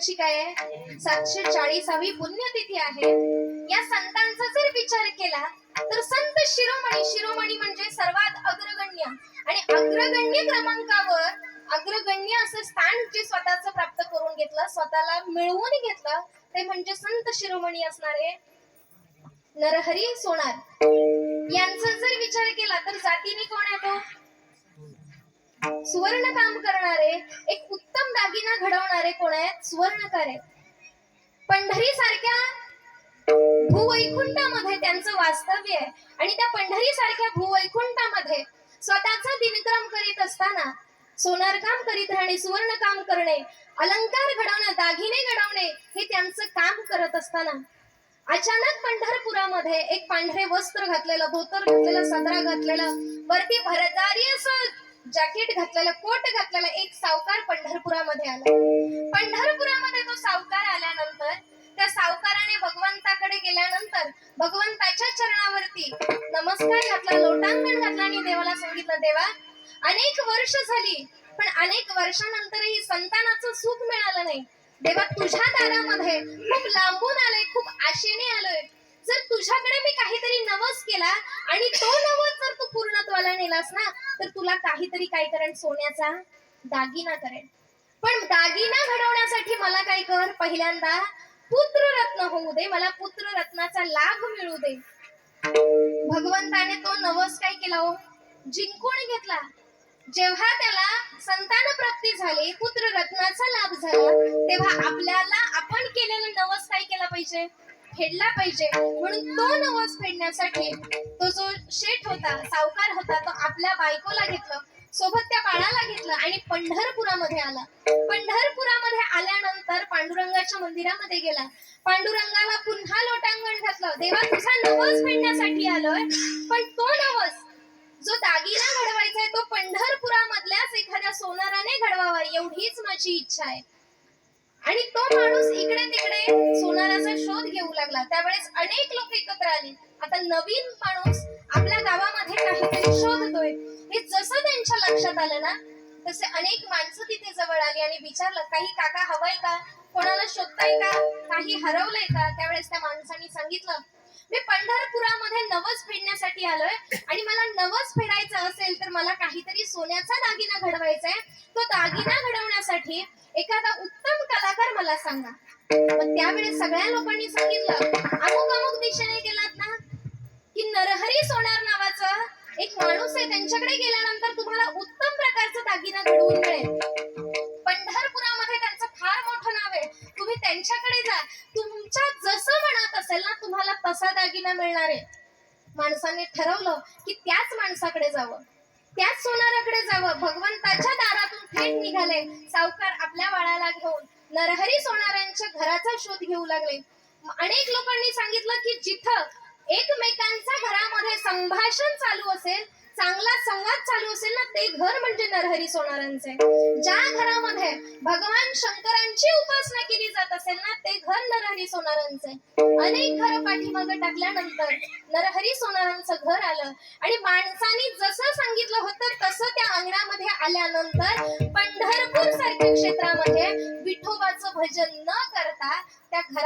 संतांची काय आहे 740वी पुण्यतिथी आहे। या संतांचा जर विचार केला तर संत शिरोमणी, शिरोमणी म्हणजे सर्वात अग्रगण्य आणि अग्रगण्य क्रमांकावर अग्रगण्य असं स्थान जे स्वतःच प्राप्त करून घेतलं, स्वतःला मिळवून घेतलं, ते म्हणजे संत शिरोमणी असणारे नरहरी सोनार। यांचा जर विचार केला तर जातीने कोण आहे तो सुवर्ण काम करणारे, एक उत्तम दागिना घडवणारे कोण आहेत सुवर्णकार आहेत। पंढरी सारख्या भूवैकुंठामध्ये त्यांचं वास्तव्य आहे आणि त्या पंढरी सारख्या भूवैकुंठामध्ये स्वतःचा दिनक्रम करीत असताना सोनार काम करीत राहणे, सुवर्ण काम करणे, अलंकार घडवणे, दागिने घडवणे हे त्यांचं काम करत असताना अचानक पंढरपुरामध्ये एक पांढरे वस्त्र घातलेलं, धोतर घातलेलं, सदरा घातलेलं, वरती भरदारी असं जॅकेट घातलेलं, कोट घातलेलं एक सावकार पंढरपुरामध्ये आला। पंढरपुरामध्ये तो सावकार आल्यानंतर त्या सावकाराने भगवंताकडे गेल्यानंतर भगवंताच्या चरणावरती नमस्कार घातला, लोटांगण घातला आणि देवाला सांगितलं, देवा अनेक वर्ष झाली पण अनेक वर्षानंतरही संतानाचं सुख मिळालं नाही। देवा तुझ्या दारामध्ये खूप लांबून आलोय, खूप आशेने आलोय, जर तुझ्याकडे मी काहीतरी नवस केला आणि तो नवस जर तू पूर्णत्वाला नेलास ना तर तुला काहीतरी काय करेन, सोन्याचा दागिना करेन। पण दागिना घडवण्यासाठी मला काय कर, पहिल्यांदा पुत्ररत्न होऊ दे, मला पुत्ररत्नाचा लाभ मिळू दे। भगवंताने तो नवस काय केला हो, जिंकून घेतला। जेव्हा त्याला संतान प्राप्ती झाली, पुत्र रत्नाचा लाभ झाला, तेव्हा आपल्याला आपण केलेला नवस काय केला पाहिजे, फेडला पाहिजे। म्हणून तो नवस फेडण्यासाठी तो जो शेठ होता, सावकार होता, तो आपल्या बायकोला घेतलं, सोबत त्या बाळाला घेतलं आणि पंढरपुरामध्ये आला। पंढरपुरामध्ये आल्यानंतर पांडुरंगाच्या मंदिरामध्ये गेला, पांडुरंगाला पुन्हा लोटांगण घातलं, देवा तुझा नवस फेडण्यासाठी आलोय, पण तो नवस जो दागिना घडवायचा आहे तो पंढरपुरामधल्याच एखाद्या सोनाराने घडवावा एवढीच माझी इच्छा आहे। आणि तो माणूस इकडे तिकडे सोनाराचा शोध घेऊ लागला। त्यावेळेस अनेक लोक एकत्र आली। आता नवीन माणूस आपल्या गावामध्ये काहीतरी शोधतोय हे जसं त्यांच्या लक्षात आलं ना तसे अनेक माणसं तिथे जवळ आली आणि विचारलं, काही काका हवंय का, कोणाला शोधताय का, काही हरवलंय का? त्यावेळेस त्या माणसाने सांगितलं, मी पंढरपुरामध्ये नवस फेडण्यासाठी आलोय आणि मला नवस फेडायचं असेल तर मला काहीतरी सोन्याचा दागिना घडवायचा आहे, तो दागिना घडवण्यासाठी एखादा उत्तम कलाकार मला सांगा। मग त्यावेळेस सगळ्या लोकांनी सांगितलं, अमुक अमुक दिशेने गेलात ना की नरहरी सोनार नावाचा एक माणूस आहे, त्यांच्याकडे गेल्यानंतर तुम्हाला उत्तम प्रकारचा दागिना घडवून मिळेल। पंढरपुरामध्ये त्यांचं फार मोठं नाव आहे, तुम्ही त्यांच्याकडे जा, तुमच्या जसं म्हणत असेल ना तुम्हाला तसा दागिना मिळणार आहे। माणसाने ठरवलं की त्याच माणसाकडे जावं, त्याच सोनाराकडे जावं। भगवंताच्या दारातून थेट निघाले सावकार, आपल्या बाळाला घेऊन नरहरी सोनारांच्या घराचा शोध घेऊ लागले। अनेक लोकांनी सांगितलं की जिथं एकमेकांच्या घरामध्ये संभाषण चालू असेल, चांगला संवाद चालू असेल ना ते घर म्हणजे नरहरी सोनारांचे। ज्या घरामध्ये भगवान शंकरांची उपासना केली जात असेल ना ते घर नरहरी सोनारांचे। अनेक घर पाठीमागे टाकल्यानंतर नरहरी सोनारांचं घर आलं आणि माणसाने जसं सांगितलं होतं तसं त्या अंगणामध्ये आल्यानंतर पंढरपूर सारख्या क्षेत्रामध्ये विठोबाचं भजन न करता त्या घरात